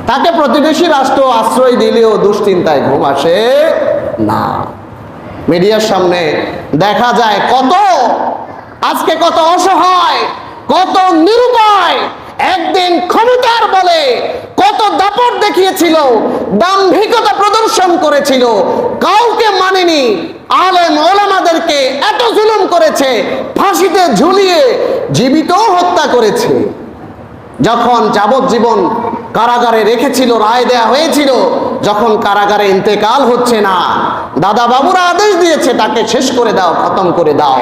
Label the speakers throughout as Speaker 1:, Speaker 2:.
Speaker 1: তাকে প্রতিবেশী রাষ্ট্র আশ্রয় দিলেও দুশ্চিন্তায় ঘুম আসে না। মিডিয়ার সামনে দেখা যায় আজকে কত অসহায়, কত নিরুপায় একদিন ক্ষমতার বলে কত দাপট দেখিয়েছিল, দাম্ভিকতা প্রদর্শন করেছিল, কাউকে মানেনি, আলেম ওলামাদেরকে এত জুলুম করেছে, ফাঁসিতে ঝুলিয়ে জীবিত হত্যা করেছে। যখন যাবজ্জীবন কারাগারে রেখেছিল, রায় দেয়া হয়েছিল, যখন কারাগারে ইন্তেকাল হচ্ছে না, দাদা বাবুরা আদেশ দিয়েছে তাকে শেষ করে দাও, খতম করে দাও।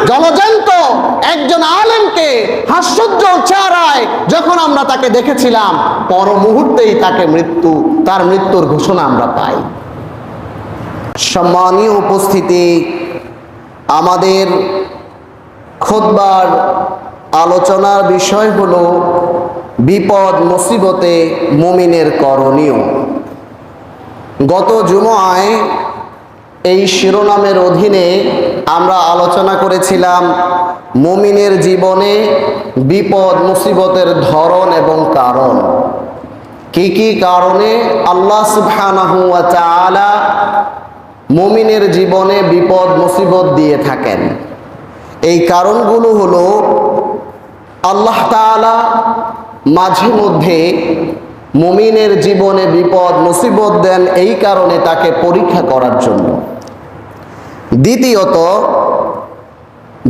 Speaker 1: জলজন্ত একজন আলেমকে হাস্যোজ্জ্বল চেহারায় যখন আমরা তাকে দেখেছিলাম, পর মুহূর্তেই তার মৃত্যুর ঘোষণা আমরা পাই। সম্মানীয় উপস্থিতি, আমাদের খুতবার আলোচনার বিষয় হলো বিপদ মুসিবতে মুমিনের করণীয়। গত জুমআয় এই শিরোনামের অধীনে আমরা আলোচনা করেছিলাম মুমিনের জীবনে বিপদ মুসিবতের ধরন এবং কারণ। কি কি কারণে আল্লাহ সুবহানাহু ওয়া তাআলা মুমিনের জীবনে বিপদ মুসিবত দিয়ে থাকেন। এই কারণগুলো হলো, আল্লাহ তাআলা মাঝে মধ্যে মুমিনের জীবনে বিপদ মুসিবত দেন এই কারণে তাকে পরীক্ষা করার জন্য। দ্বিতীয়ত,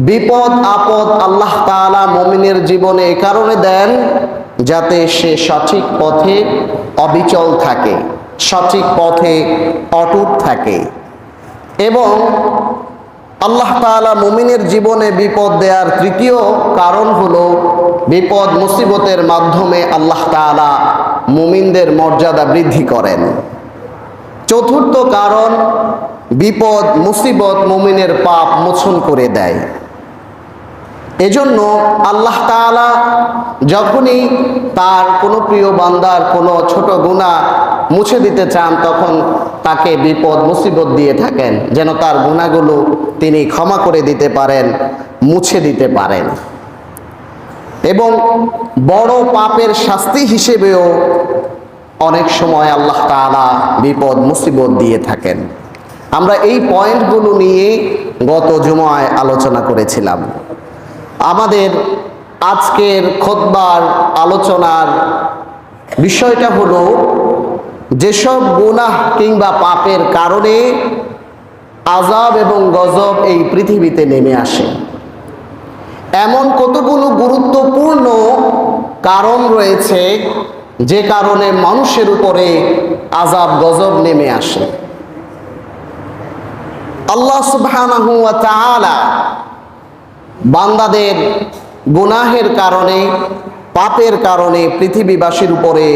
Speaker 1: বিপদ আপদ আল্লাহ তাআলা মুমিনের জীবনে এই কারণে দেন যাতে সে সঠিক পথে অবিচল থাকে, সঠিক পথে অটুট থাকে। এবং আল্লাহ তাআলা মুমিনের জীবনে বিপদ দেওয়ার তৃতীয় কারণ হলো, বিপদ মুসিবতের মাধ্যমে আল্লাহ তাআলা মুমিনদের মর্যাদা বৃদ্ধি করেন। চতুর্থ কারণ, বিপদ মুসিবত মুমিনের পাপ মোচন করে দেয়। এজন্য আল্লাহ তাআলা যখনই তার কোনো প্রিয় বান্দার কোনো ছোট গুনাহ মুছে দিতে চান, তখন তাকে বিপদ মুসিবত দিয়ে থাকেন যেন তার গুনাহগুলো তিনি ক্ষমা করে দিতে পারেন, মুছে দিতে পারেন। এবং বড় পাপের শাস্তি হিসেবেও অনেক সময় আল্লাহ তাআলা বিপদ মুসিবত দিয়ে থাকেন। আমরা এই পয়েন্টগুলো নিয়ে গত জুমআয় আলোচনা করেছিলাম। আমাদের আজকের খুতবার আলোচনার বিষয়টা হলো, যেসব গুনাহ কিংবা পাপের কারণে আযাব এবং গজব এই পৃথিবীতে নেমে আসে, এমন কতগুলো গুরুত্বপূর্ণ কারণ রয়েছে যে কারণে মানুষের উপরে আযাব গজব নেমে আসে। আল্লাহ সুবহানাহু ওয়া তাআলা বান্দাদের গুনাহের কারণে, পাপের কারণে পৃথিবীবাসীর উপরে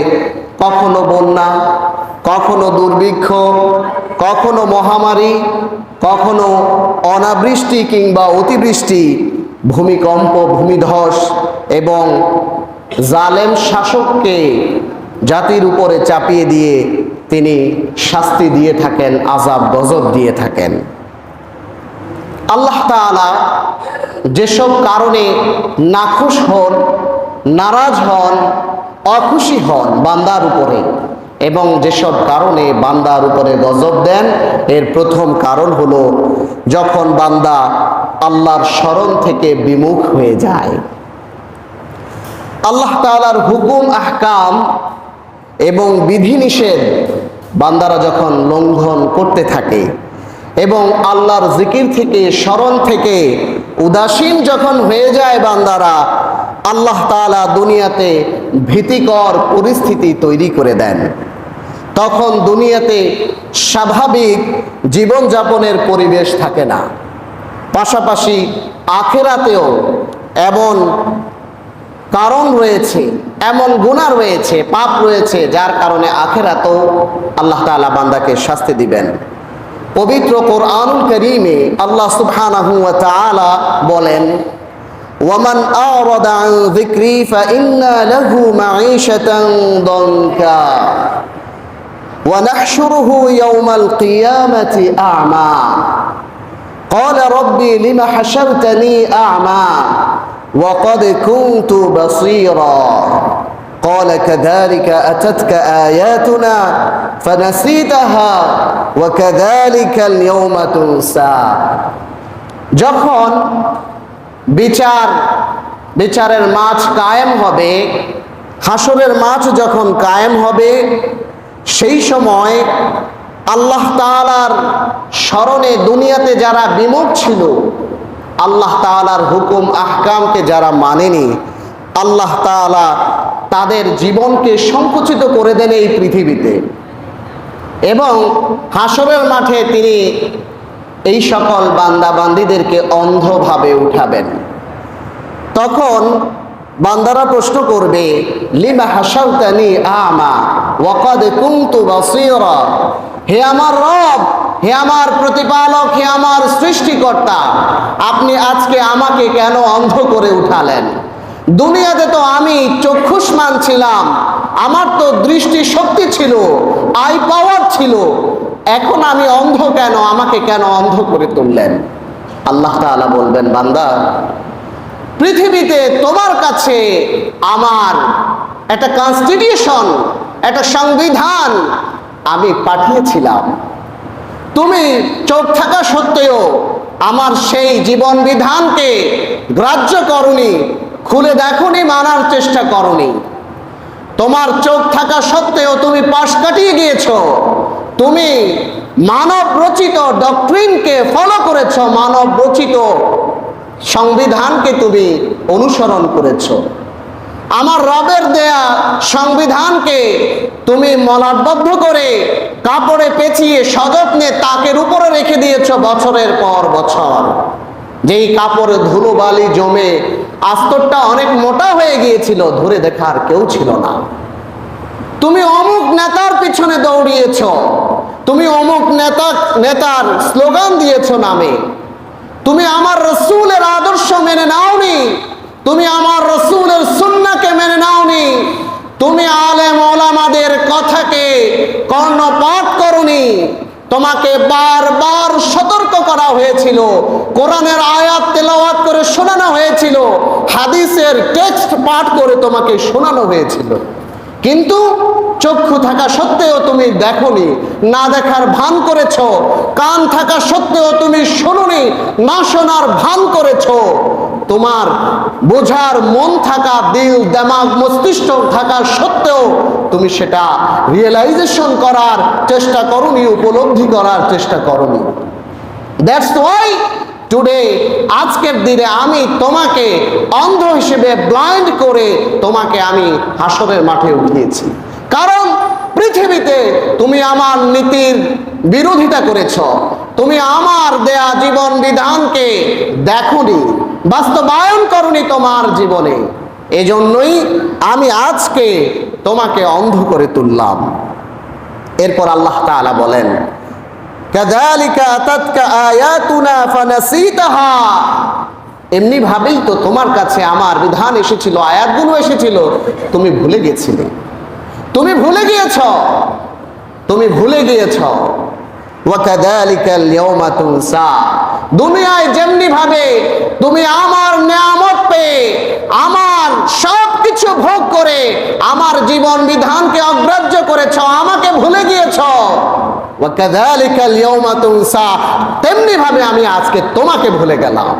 Speaker 1: কখনো বন্যা, কখনো দুর্ভিক্ষ, কখনো মহামারী, কখনো অনাবৃষ্টি কিংবা অতিবৃষ্টি, ভূমিকম্প, ভূমিধস এবং জালেম শাসককে জাতির উপরে চাপিয়ে দিয়ে তিনি শাস্তি দিয়ে থাকেন, আযাব গজব দিয়ে থাকেন। আল্লাহ তাআলা যেসব কারণে নাখুশ হন, নারাজ হন, অখুশি হন বান্দার উপরে, এবং যেসব কারণে বান্দার উপরে গজব দেন, এর প্রথম কারণ হলো যখন বান্দা আল্লাহর স্মরণ থেকে বিমুখ হয়ে যায়। আল্লাহ তাআলার হুকুম আহকাম এবং বিধিনিষেধ বান্দারা যখন লঙ্ঘন করতে থাকে এবং আল্লাহর জিকির থেকে, স্মরণ থেকে উদাসীন যখন হয়ে যায় বান্দারা, আল্লাহ তাআলা দুনিয়াতে ভীতিকর পরিস্থিতি তৈরি করে দেন। তখন দুনিয়াতে স্বাভাবিক জীবনযাপনের পরিবেশ থাকে না। পাশাপাশি আখিরাতেও এমন কারণ রয়েছে, এমন গুনাহ রয়েছে, পাপ রয়েছে, যার কারণে আখিরাতেও আল্লাহ তাআলা বান্দাকে শাস্তি দিবেন। পবিত্র কোরআনুল কারীমে আল্লাহ সুবহানাহু ওয়া তাআলা বলেন, ওয়ামান আ'রাদা আন যিকরি ফাইন্না লাহু মাঈশাতান দানকা ওয়া নাহশুরুহু ইয়াওমাল কিয়ামাতি আ'মা ক্বালা রাব্বি লিমা হাশারতানি আ'মা ওয়া ক্বাদ কুনতু বাসীরা। قال كذلك أتتك آياتنا فنسيتها وكذلك اليوم تنسى। যখন বিচারের মাঠ কায়েম হবে, হাসরের মাঠ যখন কায়েম হবে, সেই সময় আল্লাহ তাআলার স্মরণে দুনিয়াতে যারা বিমুখ ছিল, আল্লাহ তাআলার হুকুম আহকামকে যারা মানেনি, আল্লাহ তাআলা তাদের জীবনকে সংকুচিত করে দেন এই পৃথিবীতে, এবং হাসরের মাঠে তিনি এই সকল বান্দা বান্দীদেরকে অন্ধভাবে উঠাবেন। তখন বান্দারা প্রশ্ন করবে, লিমা হাশারতানি আমা ওয়া ক্বাদ কুনতু বাসীরা, হে আমার রব, হে আমার প্রতিপালক, হে আমার সৃষ্টিকর্তা, আপনি আজকে আমাকে কেন অন্ধ করে উঠালেন? দুনিয়াতে তো আমি চক্ষুষ্মান ছিলাম, আমার তো দৃষ্টি শক্তি ছিল, আই পাওয়ার ছিল, এখন আমি অন্ধ কেন? আমাকে কেন অন্ধ করে তুললেন? আল্লাহ তাআলা বলবেন, বান্দা, পৃথিবীতে তোমার কাছে আমার একটা কনস্টিটিউশন, একটা সংবিধান আমি পাঠিয়েছিলাম। তুমি চোখ থাকা সত্ত্বেও আমার সেই জীবন বিধানকে গ্রাহ্য করনি, খুলে দেখনি, মানার চেষ্টা করনি। তোমার চোখ থাকা সত্ত্বেও তুমি পাশ কাটিয়ে গিয়েছো। তুমি মানব রচিত ডক্ট্রিনকে ফলো করেছো, মানব রচিত সংবিধানকে তুমি অনুসরণ করেছো। আমার রবের দেয়া সংবিধানকে তুমি মলাটবদ্ধ করে কাপড়ে পেঁচিয়ে সযত্নে তাকের উপরে রেখে দিয়েছো বছরের পর বছর। যেই কাপড়ে ধুলোবালি জমে আস্তরটা অনেক মোটা হয়ে গিয়েছিল, ধরে দেখার কেউ ছিল না। তুমি অমুক নেতার পিছনে দৌড়িয়েছো, তুমি অমুক নেতার স্লোগান দিয়েছো নামে, তুমি আমার রাসূলের আদর্শ মেনে নাওনি, তুমি আমার রাসূলের সুন্নাহকে মেনে নাওনি, তুমি আলেম ওলামাদের কথাকে কর্ণপাত করনি। তোমাকে বারবার সতর্ক করা হয়েছিল, কোরআনের আয়াত তেলাওয়াত করে শোনানো হয়েছিল, হাদিসের টেক্সট পাঠ করে তোমাকে শোনানো হয়েছিল, কিন্তু চক্ষু থাকা সত্ত্বেও তুমি দেখোনি, না দেখার ভান করেছো। কান থাকা সত্ত্বেও তুমি শোনোনি, না শোনার ভান করেছো। তোমার বোঝার মন থাকা, দিল দিমাগ মস্তিষ্ক থাকা সত্ত্বেও তুমি সেটা রিয়েলাইজেশন করার চেষ্টা করোনি, উপলব্ধি করার চেষ্টা করোনি। দ্যাটস ওয়াই টুডে, আজকের দিনে আমি তোমাকে অন্ধ হিসেবে ব্লাইন্ড করে তোমাকে আমি হাসরের মাঠে উঠিয়েছি। কারণ পৃথিবীতে তুমি আমার নীতির বিরোধিতা করেছ, তুমি আমার দেয়া জীবন বিধানকে দেখোনি, বাস্তবায়ন করনি তোমার জীবনে। এজন্যই আমি আজকে তোমাকে অন্ধ করে তুললাম। এরপর আল্লাহ তাআলা বলেন, কাযালিকা আতাতকা আয়াতুনা ফানাসিতাহা, এমনি ভাবেই তো তোমার কাছে আমার বিধান এসেছিল, আয়াতগুলো এসেছিল, তুমি ভুলে গিয়েছিলে, তুমি ভুলে গিয়েছ, তুমি ভুলে গিয়েছ। ওয়া কাযালিকাল ইয়াওমা তুনসা, দুনিয়ায় যেমনি ভাবে তুমি আমার নিয়ামত পেয়ে, আমার সব কিছু ভোগ করে আমার জীবন বিধানকে অগ্রাহ্য করেছ, আমাকে ভুলে গিয়েছ, ওয়া কাযালিকাল ইয়াওমা তুনসা, তেমনি ভাবে আমি আজকে তোমাকে ভুলে গেলাম।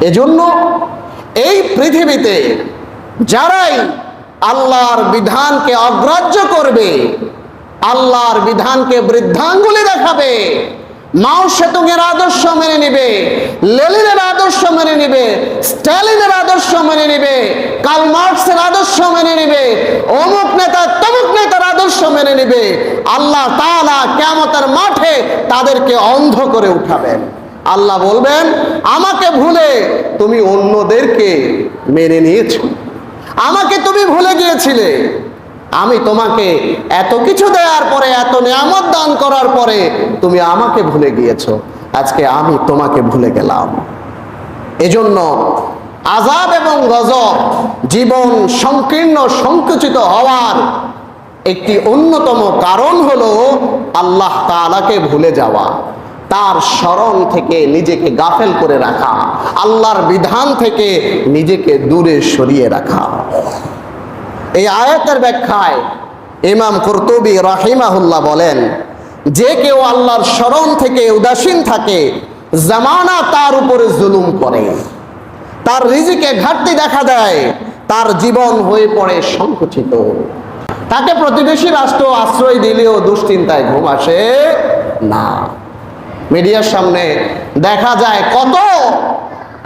Speaker 1: এজন্য এই পৃথিবীতে যারাই আল্লাহর বিধানকে অগ্রাহ্য করবে, আল্লাহর বিধানকে বৃদ্ধাঙ্গুলি দেখাবে, মাও সেতুংয়ের আদর্শ মেনে নিবে, লেনিনের আদর্শ মেনে নিবে, স্ট্যালিনের আদর্শ মেনে নিবে, কার্ল মার্কসের আদর্শ মেনে নিবে, অমুক নেতা তমুক নেতার আদর্শ মেনে নিবে, আল্লাহ তাআলা কিয়ামতের মাঠে তাদেরকে অন্ধ করে উঠাবেন। আল্লাহ বলবেন, আমাকে ভুলে তুমি অন্যদেরকে মেনে নিয়েছো, আমাকে তুমি ভুলে গিয়েছিলে, আমি তোমাকে এত কিছু দেওয়ার পরে, এত নিয়ামত দান করার পরে তুমি আমাকে ভুলে গিয়েছো, আজকে আমি তোমাকে ভুলে গেলাম। এজন্য আযাব এবং গজব, জীবন সংকীর্ণ সংকুচিত হওয়ার একটি অন্যতম কারণ হলো আল্লাহ তাআলাকে ভুলে যাওয়া। তার স্মরণ থেকে নিজেকে গাফেল করে রাখা, আল্লাহর বিধান থেকে নিজেকে দূরে সরিয়ে রাখা। এই আয়াতের ব্যাখ্যায় ইমাম কুরতুবী রাহিমাহুল্লাহ বলেন, যে কেউ আল্লাহর স্মরণ থেকে উদাসীন থাকে, জামানা তার উপরে জুলুম করে, তার রিজিকে ঘাটতি দেখা দেয়, তার জীবন হয়ে পড়ে সংকুচিত, তাকে প্রতিবেশী রাষ্ট্র আশ্রয় দিলেও দুশ্চিন্তায় ঘুম আসে না। মিডিয়ার সামনে দেখা যায়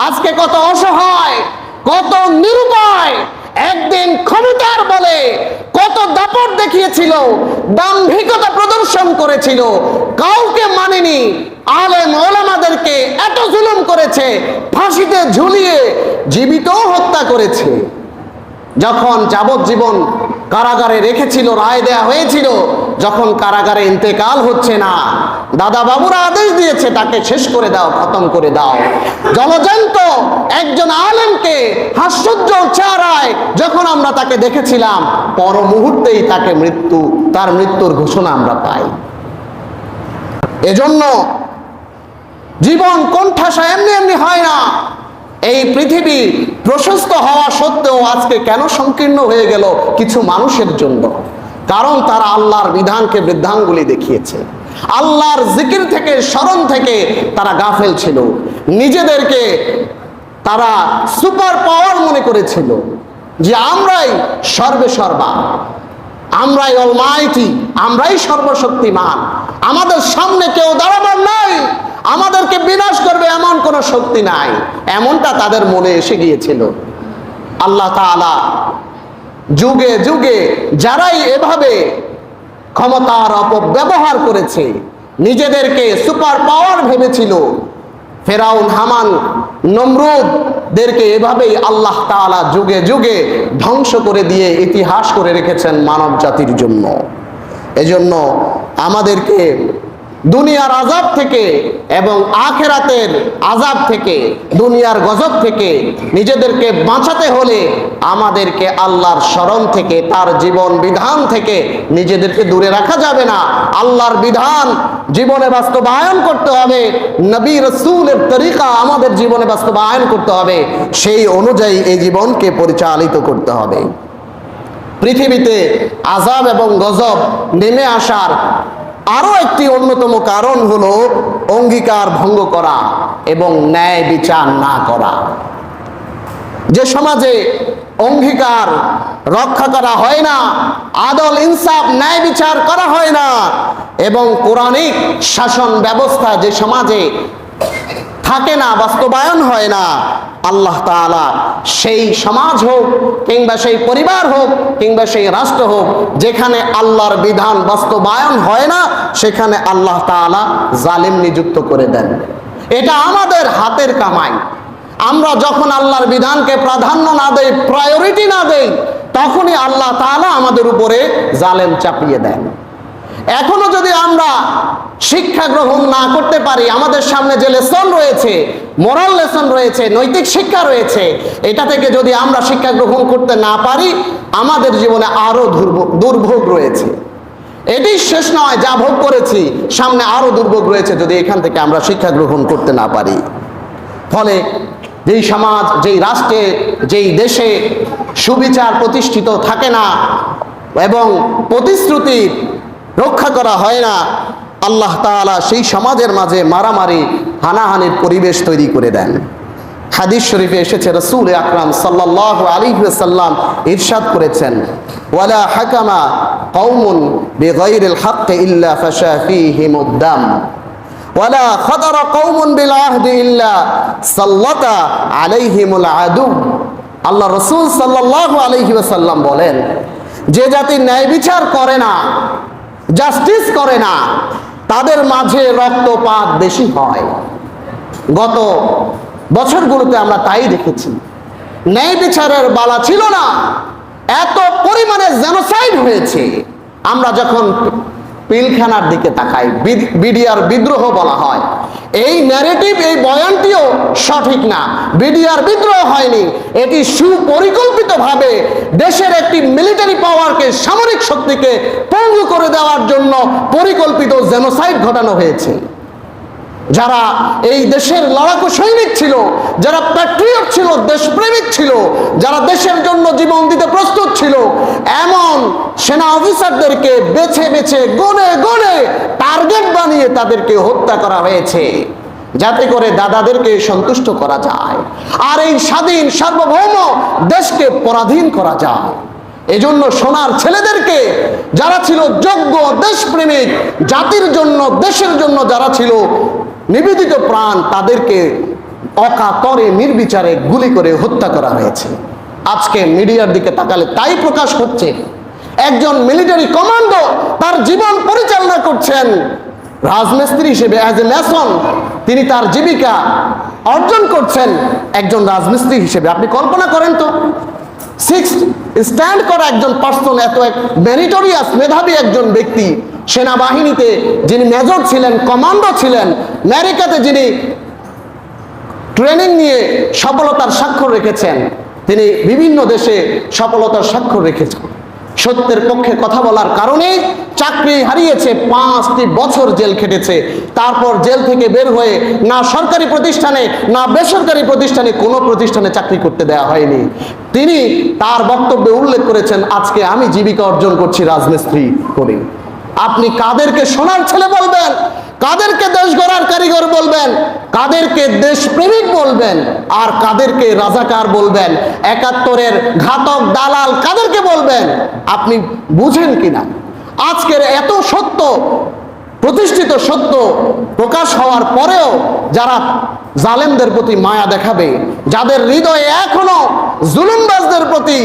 Speaker 1: আজকে কত অসহায়, কত নিরুপায় একদিন ক্ষমতার বলে কত দাপট দেখিয়েছিল, দাম্ভিকতা প্রদর্শন করেছিল, কাউকে মানেনি, আলেম ওলামাদেরকে এত জুলুম করেছে, ফাঁসিতে ঝুলিয়ে জীবিত হত্যা করেছে। যখন যাবজ্জীবন কারাগারে রেখেছিল, রায় দেয়া হয়েছিল, যখন কারাগারে ইন্তেকাল হচ্ছে না, দাদা বাবুরা আদেশ দিয়েছে তাকে শেষ করে দাও, খতম করে দাও। জলজন্ত একজন আলেমকে হাস্যোজ্জ্বল চেহারায় যখন আমরা তাকে দেখেছিলাম, পর মুহূর্তেই তার মৃত্যুর ঘোষণা আমরা পাই। এজন্য জীবন কোণঠাসা এমনি এমনি হয় না। এই পৃথিবী প্রশস্ত হওয়া সত্ত্বেও আজকে কেন সংকীর্ণ হয়ে গেল? কিছু মানুষের জন্য। কারণ তারা আল্লাহর বিধানকে বৃদ্ধাঙ্গুলি দেখিয়েছে, আল্লাহর জিকির থেকে, স্মরণ থেকে তারা গাফেল ছিল, নিজেদেরকে তারা সুপার পাওয়ার মনে করেছিল যে আমরাই সর্বেসর্বা, আমরাই অলমাইটি, আমরাই সর্বশক্তিমান, আমাদের সামনে কেউ দাঁড়াবার নাই, আমাদেরকে বিনাশ করবে এমন কোন শক্তি নাই, এমনটা তাদের মনে এসে গিয়েছিল। আল্লাহ তাআলা যুগে যুগে যারাই এভাবে ক্ষমতার অপব্যবহার করেছে, নিজেদেরকে সুপার পাওয়ার ভেবেছিল, ফেরাউন, হামান, নমরুদদেরকে এভাবেই আল্লাহ তাআলা যুগে যুগে ধ্বংস করে দিয়ে ইতিহাস করে রেখেছেন মানব জাতির জন্য। এজন্য আমাদেরকে দুনিয়ার আযাব থেকে এবং আখিরাতের আযাব থেকে, দুনিয়ার গজব থেকে নিজেদেরকে বাঁচাতে হলে আমাদেরকে আল্লাহর স্মরণ থেকে, তার জীবন বিধান থেকে নিজেদেরকে দূরে রাখা যাবে না। আল্লাহর বিধান জীবনে বাস্তবায়ন করতে হবে, নবী রাসূলের তরিকা আমাদের জীবনে বাস্তবায়ন করতে হবে, সেই অনুযায়ী এই জীবনকে পরিচালিত করতে হবে। পৃথিবীতে আযাব এবং গজব নেমে আসার আরো একটি অন্যতম কারণ হলো অঙ্গীকার ভঙ্গ করা এবং ন্যায় বিচার না করা। যে সমাজে অঙ্গীকার রক্ষা করা হয় না, আদল ইনসাফ ন্যায় বিচার করা হয় না, এবং কোরআনিক শাসন ব্যবস্থা যে সমাজে থাকে না, বাস্তবায়ন হয় না, আল্লাহ তাআলা সেই সমাজ হোক কিংবা সেই পরিবার হোক কিংবা সেই রাষ্ট্র হোক, যেখানে আল্লাহর বিধান বাস্তবায়ন হয় না, সেখানে আল্লাহ তাআলা জালিম নিযুক্ত করে দেন। এটা আমাদের হাতের কামাই। আমরা যখন আল্লাহর বিধানকে প্রাধান্য না দেই, প্রায়োরিটি না দেই, তখনই আল্লাহ তাআলা আমাদের উপরে জালেম চাপিয়ে দেন। এখনো যদি আমরা শিক্ষা গ্রহণ না করতে পারি, আমাদের সামনে যে লেসন রয়েছে, মোরাল লেসন রয়েছে, নৈতিক শিক্ষা রয়েছে, এটা থেকে যদি আমরা শিক্ষা গ্রহণ করতে না পারি, আমাদের জীবনে আরো দুর্ভোগ রয়েছে। এটি শেষ নয়, যা ভোগ করেছি, সামনে আরো দুর্ভোগ রয়েছে যদি এখান থেকে আমরা শিক্ষা গ্রহণ করতে না পারি। ফলে যেই সমাজ, যেই রাষ্ট্রে, যেই দেশে সুবিচার প্রতিষ্ঠিত থাকে না এবং প্রতিশ্রুতি রক্ষা করা হয় না, আল্লাহ তাআলা সেই সমাজের মাঝে মারামারি, হানাহানির পরিবেশ তৈরি করে দেন। হাদিস শরীফে এসেছে, রাসূল আকরাম সাল্লাল্লাহু আলাইহি ওয়াসাল্লাম ইরশাদ করেছেন, ওয়ালা হাকামা কওমুন বিগাইরিল হক ইল্লা ফাশা ফীহিমুদ দাম ওয়ালা খাদারা কওমুন বিল আহদি ইল্লা সাল্লাতা আলাইহিমুল আদু। আল্লাহ রাসূল সাল্লাল্লাহু আলাইহি ওয়াসাল্লাম বলেন, যে জাতি ন্যায় বিচার করে না, জাস্টিস করে না, তাদের মাঝে রক্তপাত বেশি হয়। গত বছরগুলোতে আমরা তাই দেখেছি। ন্যায় বিচারের বালা ছিল না, এত পরিমাণে জেনোসাইড হয়েছে। আমরা যখন পিলখানার দিকে তাকাই, বিডিআর বিদ্রোহ বলা হয়, এই ন্যারেটিভ, এই বয়ানটিও সঠিক না। বিডিআর বিদ্রোহ হয়নি, এটি সুপরিকল্পিতভাবে দেশের একটি মিলিটারি পাওয়ারকে, সামরিক শক্তিকে পঙ্গু করে দেওয়ার জন্য পরিকল্পিত জেনোসাইড ঘটানো হয়েছে। যারা এই দেশের লড়াকু সৈনিক ছিল, যারা প্যাট্রিয়ট ছিল, দেশপ্রেমিক ছিল, যারা দেশের জন্য জীবন দিতে প্রস্তুত ছিল, এমন সেনা অফিসারদেরকে বেছে বেছে গনে গনে টার্গেট বানিয়ে তাদেরকে হত্যা করা হয়েছে, যাতে করে দাদাদেরকে সন্তুষ্ট করা যায় আর এই স্বাধীন সার্বভৌম দেশকে পরাধীন করা যায়। এজন্য সোনার ছেলেদেরকে, যারা ছিল যোগ্য দেশপ্রেমিক, জাতির জন্য দেশের জন্য যারা ছিল নিবেদিত প্রাণ, তাদেরকে অকাতরে নির্বিচারে গুলি করে হত্যা করা হয়েছে। আজকে মিডিয়ার দিকে তাকালে তাই প্রকাশ হচ্ছে। একজন মিলিটারি কমান্ডো তার জীবন পরিচালনা করছেন রাজমিস্ত্রি হিসেবে, অ্যাজ এ ম্যাসন তিনি তার জীবিকা অর্জন করছেন একজন রাজমিস্ত্রি হিসেবে। আপনি কল্পনা করেন তো, সিক্স স্ট্যান্ড করা একজন পার্সন, এত এক মেরিটোরিয়াস মেধাবী একজন ব্যক্তি, সেনাবাহিনীতে যিনি মেজর ছিলেন, কমান্ডো ছিলেন, আমেরিকাতে যিনি ট্রেনিং নিয়ে সফলতার স্বাক্ষর রেখেছেন, তিনি বিভিন্ন দেশে সফলতার স্বাক্ষর রেখেছেন। সত্যের পক্ষে কথা বলার কারণে চাকরি হারিয়েছে, 5টি বছর জেল খেটেছে। তারপর জেল থেকে বের হয়ে না সরকারি প্রতিষ্ঠানে না বেসরকারি প্রতিষ্ঠানে, কোনো প্রতিষ্ঠানে চাকরি করতে দেওয়া হয়নি। তিনি তার বক্তব্যে উল্লেখ করেছেন, আজকে আমি জীবিকা অর্জন করছি রাজমিস্ত্রি করে। আপনি কাদেরকে সোনার ছেলে বলবেন, কাদেরকে দেশ গড়ার কারিগর বলবেন, কাদেরকে দেশপ্রেমিক বলবেন, আর কাদেরকে রাজাকার বলবেন, 71-এর ঘাতক দালাল কাদেরকে বলবেন? আপনি বুঝেন কিনা? আজকের এত সত্য, প্রতিষ্ঠিত সত্য প্রকাশ হওয়ার পরেও যারা জালেমদের প্রতি মায়া দেখাবে, যাদের হৃদয়ে এখনো জুলুমবাজদের প্রতি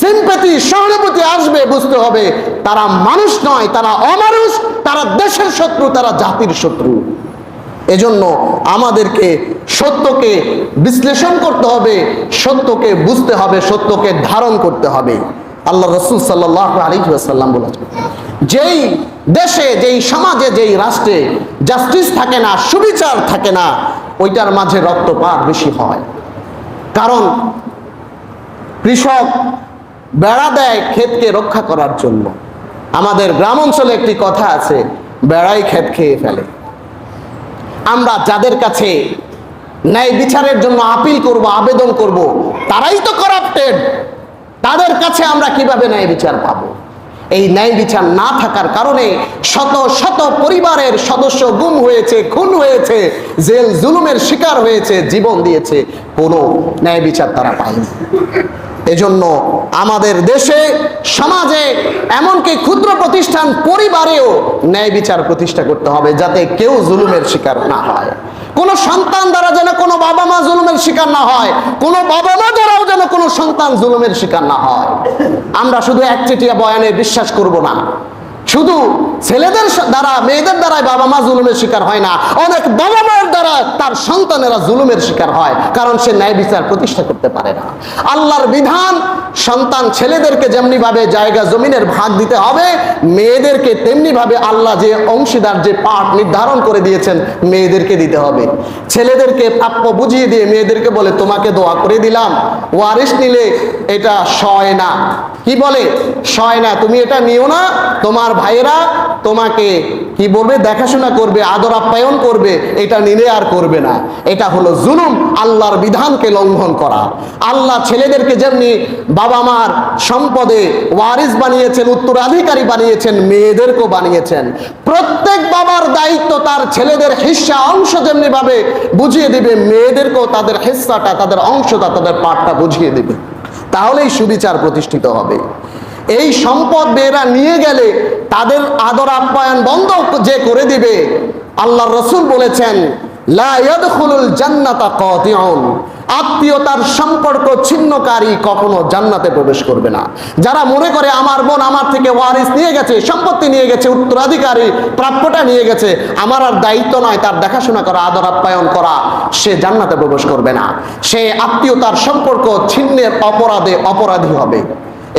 Speaker 1: সিম্প্যাথি, সহানুভূতি আসবে, বুঝতে হবে তারা মানুষ নয়, তারা অমানুষ, তারা দেশের শত্রু, তারা জাতির শত্রু। এজন্য আমাদেরকে সত্যকে বিশ্লেষণ করতে হবে, সত্যকে বুঝতে হবে, সত্যকে ধারণ করতে হবে। আল্লাহ রাসূল সাল্লাল্লাহু আলাইহি ওয়াসাল্লাম বলেছেন, যেই দেশে, যেই সমাজে, যেই রাষ্ট্রে জাস্টিস থাকে না, সুবিচার থাকে না, ওইটার মাঝে রক্তপাত বেশি হয়। কারণ কৃষক বেড়া দেয় ক্ষেতকে রক্ষা করার জন্য। আমাদের গ্রাম অঞ্চলে একটি কথা আছে, বেড়াই ক্ষেত খেয়ে ফেলে। আমরা যাদের কাছে ন্যায় বিচারের জন্য আপিল করব, আবেদন করব, তারাই তো করাপ্টেড। তাদের কাছে আমরা কিভাবে ন্যায় বিচার পাবো? এই ন্যায় বিচার না থাকার কারণে শত শত পরিবারের সদস্য গুম হয়েছে, খুন হয়েছে, জেল জুলুমের শিকার হয়েছে, জীবন দিয়েছে, কোনো ন্যায় বিচার তারা পায়নি। এজন্য আমাদের দেশে, সমাজে, এমনকি ক্ষুদ্র প্রতিষ্ঠান, পরিবারেও ন্যায় বিচার প্রতিষ্ঠা করতে হবে, যাতে কেউ জুলুমের শিকার না হয়। কোন সন্তান দ্বারা যেন কোনো বাবা মা জুলুমের শিকার না হয়, কোনো বাবা মা দ্বারাও যেন কোনো সন্তান জুলুমের শিকার না হয়। আমরা শুধু একচেটিয়া বয়ানে বিশ্বাস করব না। শুধু ছেলেদের দ্বারা, মেয়েদের দ্বারাই বাবা মা জুলুমের শিকার হয় না, অনেক বাবা মায়ের দ্বারা তার সন্তানেরা জুলুমের শিকার হয়, কারণ সে ন্যায় বিচার প্রতিষ্ঠা করতে পারে না। আল্লাহর বিধান, সন্তান ছেলেদেরকে যেমনি ভাবে জায়গা জমিনের ভাগ দিতে হবে, মেয়েদেরকে তেমনি ভাবে আল্লাহ যে অংশীদার, যে পার্ট নির্ধারণ করে দিয়েছেন, মেয়েদেরকে দিতে হবে। ছেলেদেরকে প্রাপ্য বুঝিয়ে দিয়ে মেয়েদেরকে বলে, তোমাকে দোয়া করে দিলাম, ওয়ারিশ নিলে এটা সয় না। কি বলে? সয় না, তুমি এটা নিও না, তোমার ভাইয়েরা তোমাকে কি বলবে, দেখাশোনা করবে, আদর আপ্যায়ন করবে, এটা নিলে আর করবে না। এটা হলো জুলুম, আল্লাহর বিধানকে লঙ্ঘন করা। আল্লাহ ছেলেদেরকে যেমনি বাবা মার সম্পদে ওয়ারিস বানিয়েছেন, উত্তরাধিকারী বানিয়েছেন, মেয়েদেরকেও বানিয়েছেন। প্রত্যেক বাবার দায়িত্ব তার ছেলেদের হিস্সা, অংশ যেমনি ভাবে বুঝিয়ে দিবে, মেয়েদেরকেও তাদের হিস্সাটা, তাদের অংশটা, তাদের পাঠটা বুঝিয়ে দিবে। তাহলেই সুবিচার প্রতিষ্ঠিত হবে। এই সম্পদ মেয়েরা নিয়ে গেলে তাদের আদর আপ্যায়ন বন্ধ যে করে দিবে, আল্লাহর রাসূল বলেছেন, লা ইয়াদখুলুল জান্নাতা কাতিউন, আত্মীয়তার সম্পর্ক ছিন্নকারী কখনো জান্নাতে প্রবেশ করবে না। যারা মনে করে আমার বোন আমার থেকে ওয়ারিস নিয়ে গেছে, সম্পত্তি নিয়ে গেছে, উত্তরাধিকারী প্রাপ্যটা নিয়ে গেছে, আমার আর দায়িত্ব নয় তার দেখাশোনা করা, আদর আপ্যায়ন করা, সে জান্নাতে প্রবেশ করবে না। সে আত্মীয়তার সম্পর্ক ছিন্নের অপরাধে অপরাধী হবে।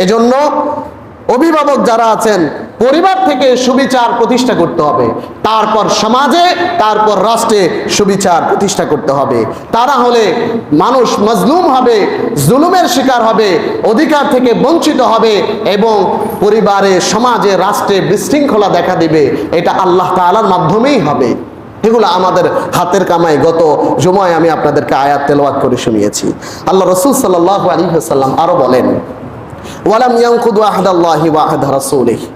Speaker 1: এজন্য অভিভাবক যারা আছেন, পরিবার থেকে সুবিচার প্রতিষ্ঠা করতে হবে, তারপর সমাজে, তারপর রাষ্ট্রে সুবিচার প্রতিষ্ঠা করতে হবে। তা না হলে মানুষ মজলুম হবে, জুলুমের শিকার হবে, অধিকার থেকে বঞ্চিত হবে এবং পরিবারে, সমাজে, রাষ্ট্রে বিশৃঙ্খলা দেখা দিবে। এটা আল্লাহ তাআলার মাধ্যমেই হবে। এগুলো আমাদের হাতের কামাই। গত জুমায় আমি আপনাদেরকে আয়াত তেলাওয়াত করে শুনিয়েছি। আল্লাহ রাসূল সাল্লাল্লাহু আলাইহি ওয়াসাল্লাম আরো বলেন, ওয়ালাম ইয়ানকুদু আহদাল্লাহি ওয়া আহদ রাসূলিহি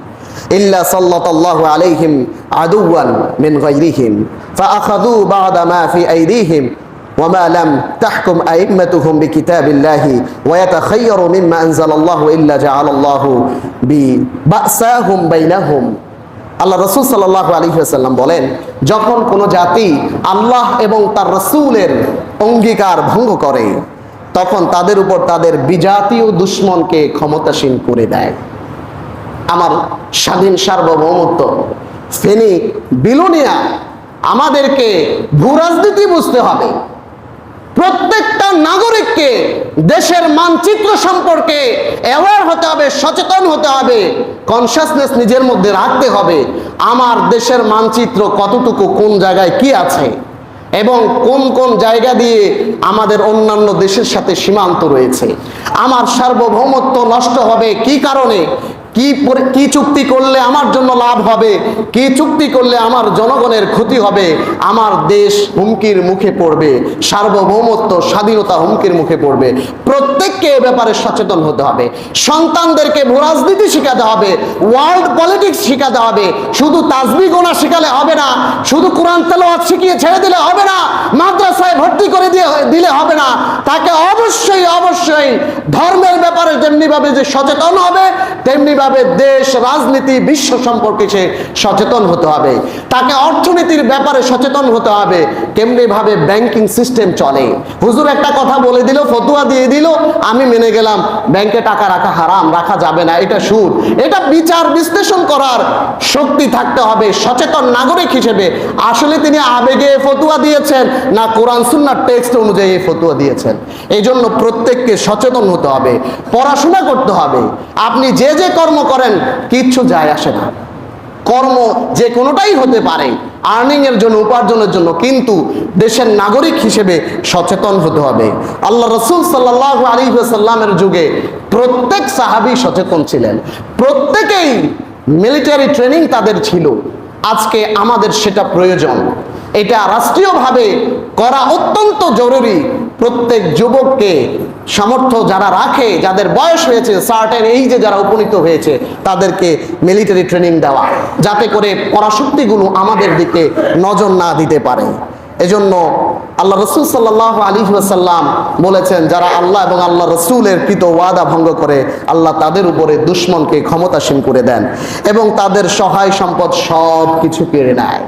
Speaker 1: ইল্লা সাল্লাল্লাহু আলাইহিম আদুওয়ান মিন গায়রিহিম ফাআখাযু বা'দা মা ফি আইদিহিম وما لم تحكم أئمتهم بكتاب الله ويتخيروا مما أنزل الله إلا جعل الله ببأساهم بينهم। আল্লাহ রাসূল সাল্লাল্লাহু আলাইহি ওয়াসাল্লাম বলেন, যখন কোনো জাতি আল্লাহ এবং তার রাসূলের অঙ্গীকার ভঙ্গ করে তখন তাদের উপর তাদের বিজাতীয় দুশমনকে ক্ষমতাসীন করে দেয়। আমার স্বাধীন সার্বভৌমত্ব, ফেনী বিলোনিয়া, আমাদেরকে ভূরাজনীতি বুঝতে হবে। প্রত্যেকটা নাগরিককে দেশের মানচিত্র সম্পর্কে অ্যাওয়্যার হতে হবে, সচেতন হতে হবে, কনসাসনেস নিজের মধ্যে রাখতে হবে। আমার দেশের মানচিত্র কতটুকু, কোন জায়গায় কি আছে এবং কোন কোন জায়গা দিয়ে আমাদের অন্যান্য দেশের সাথে সীমান্ত রয়েছে। আমার সার্বভৌমত্ব নষ্ট হবে কি কারণে, কি চুক্তি করলে আমার জন্য লাভ হবে, কি চুক্তি করলে আমার জনগণের ক্ষতি হবে, আমার দেশ হুমকির মুখে পড়বে, সার্বভৌমত্ব স্বাধীনতা হুমকির মুখে পড়বে। প্রত্যেককে এ ব্যাপারে সচেতন হতে হবে। সন্তানদেরকে ভূরাজনীতি শেখাতে হবে, ওয়ার্ল্ড পলিটিক্স শেখাতে হবে। শুধু তাসবিহ গোনা শেখালে হবে না, শুধু কোরআন তেলাওয়াত শিখিয়ে ছেড়ে দিলে হবে না, মাদ্রাসায় ভর্তি করে দিলে হবে না। তাকে অবশ্যই অবশ্যই ধর্মের ব্যাপারে যেমনি ভাবে যে সচেতন হবে, তেমনি দেশ রাজনীতি বিশ্ব সম্পর্কে সে সচেতন হতে হবে। তাকে অর্থনীতির ব্যাপারে সচেতন হতে হবে, কেমনি ভাবে ব্যাংকিং সিস্টেম চলে। হুজুর একটা কথা বলে দিল, ফতোয়া দিয়ে দিল, আমি মেনে গেলাম ব্যাংকে টাকা রাখা হারাম, রাখা যাবে না, এটা সুদ। এটা বিচার বিশ্লেষণ করার শক্তি থাকতে হবে সচেতন নাগরিক হিসেবে। আসলে তিনি আবেগে ফতোয়া দিয়েছেন না কোরআন সুন্নাহর টেক্সট অনুযায়ী ফতোয়া দিয়েছেন। এই জন্য প্রত্যেককে সচেতন হতে হবে, পড়াশোনা করতে হবে। আপনি যে যে কর্ম করেন কিচ্ছু যায় আসে না, কর্ম যে কোনোটাই হতে পারে আর্নিং এর জন্য, উপার্জনের জন্য, কিন্তু দেশের নাগরিক হিসেবে সচেতন হতে হবে। আল্লাহ রাসূল সাল্লাল্লাহু আলাইহি ওয়াসাল্লামের যুগে প্রত্যেক সাহাবী সচেতন ছিলেন, প্রত্যেকেই মিলিটারি ট্রেনিং তাদের ছিল। আজকে আমাদের সেটা প্রয়োজন, এটা রাষ্ট্রীয়ভাবে করা অত্যন্ত জরুরি। প্রত্যেক যুবককে সামর্থ্য যারা রাখে, যাদের বয়স হয়েছে, সার্টেন এইজে যারা উপনীত হয়েছে, তাদেরকে মিলিটারি ট্রেনিং দেওয়া, যাতে করে পরাশক্তিগুলো আমাদের দিকে নজর না দিতে পারে। এজন্য আল্লাহ রাসূল সাল্লাল্লাহু আলাইহি ওয়াসাল্লাম বলেছেন, যারা আল্লাহ এবং আল্লাহ রাসূলের কৃত ওয়াদা ভঙ্গ করে আল্লাহ তাদের উপরে দুশমনকে ক্ষমতাসীন করে দেন এবং তাদের সহায় সম্পদ সব কিছু কেড়ে নেয়,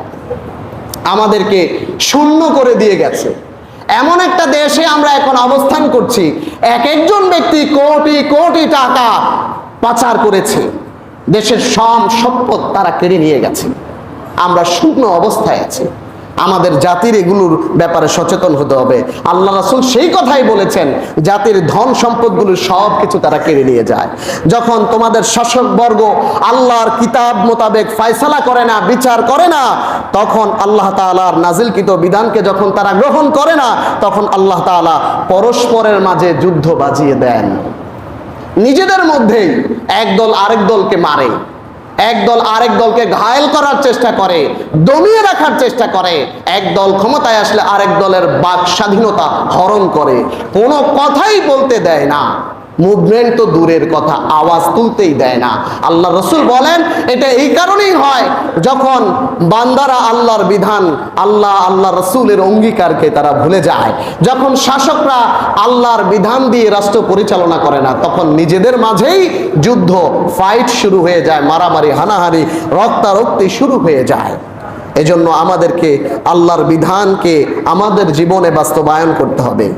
Speaker 1: আমাদেরকে শূন্য করে দিয়ে গেছে। এমন একটা দেশে আমরা এখন অবস্থান করছি, এক একজন ব্যক্তি কোটি কোটি টাকা পাচার করেছে, দেশের সব সম্পদ তারা কেড়ে নিয়ে গেছে, আমরা শূন্য অবস্থায় আছি। আমাদের জাতির এগুলোর ব্যাপারে সচেতন হতে হবে। আল্লাহ রাসূল সেই কথাই বলেছেন, জাতির ধন সম্পদগুলো সব কিছু তারা কেড়ে নিয়ে যায়। যখন তোমাদের শাসকবর্গ আল্লাহর কিতাব মোতাবেক ফয়সালা করে না, বিচার করে না, তখন আল্লাহ তাআলার নাজিলকৃত বিধানকে যখন তারা গ্রহণ করে না, তখন আল্লাহ তাআলা পরস্পরের মাঝে যুদ্ধ বাজিয়ে দেন। নিজেদের মধ্যেই একদল আরেক দলকে মারে, একদল আরেক দলকে ঘায়েল করার চেষ্টা করে, দমিয়ে রাখার চেষ্টা করে। এক দল ক্ষমতায় আসলে আরেক দলের বাক স্বাধীনতা হরণ করে, কোনো কথাই বলতে দেয় না, মুভমেন্ট তো দূরের কথা, আওয়াজ তুলতেই দেয় না। আল্লাহ রাসূল বলেন, এটা এই কারণেই হয় যখন বান্দারা আল্লাহর বিধান, আল্লাহ রাসূলের অঙ্গীকারকে তারা ভুলে যায়, যখন শাসকরা আল্লাহর বিধান দিয়ে রাষ্ট্র পরিচালনা করে না, তখন নিজেদের মাঝেই যুদ্ধ, ফাইট শুরু হয়ে যায়, মারামারি, হানাহানি, রক্তারক্তি শুরু হয়ে যায়। এজন্য আমাদেরকে আল্লাহর বিধানকে আমাদের জীবনে বাস্তবায়ন করতে হবে।